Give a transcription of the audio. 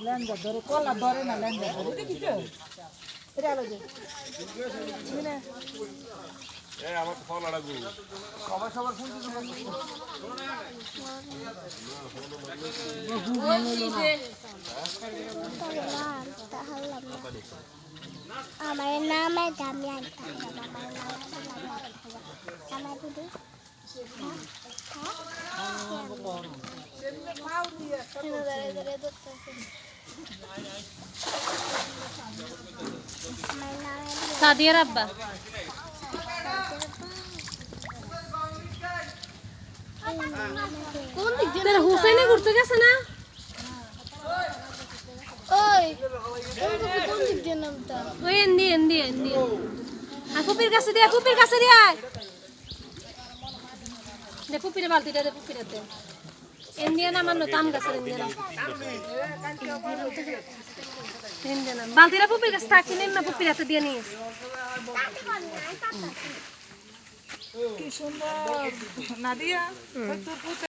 lander ধরে কলা ধরে না ল্যান্ডার ধরে দেখিস এটা হলো যে আমার ফল আড়াগু সবাই সবার ফোন আমার নাম জামিয়ান আমার দিদি সাদিয়ার আব্বা কোন দিক দিয়ে হুসেনে ঘুরতে গেছে না ওই কোন দিক দিয়ে নামতা ওই এন্দি আর ফুপির কাছে দিয়ে আয় দে ফুপিরে বালতিটা দে ফুপিরাতে এন্দিয়া না মানো তাম গাছের এন্দিয়া না বালতিটা ফুপির কাছে থাকি নেন না ফুপিরাতে দিয়ে নিয়ে কি সুন্দর নাদিয়া তোর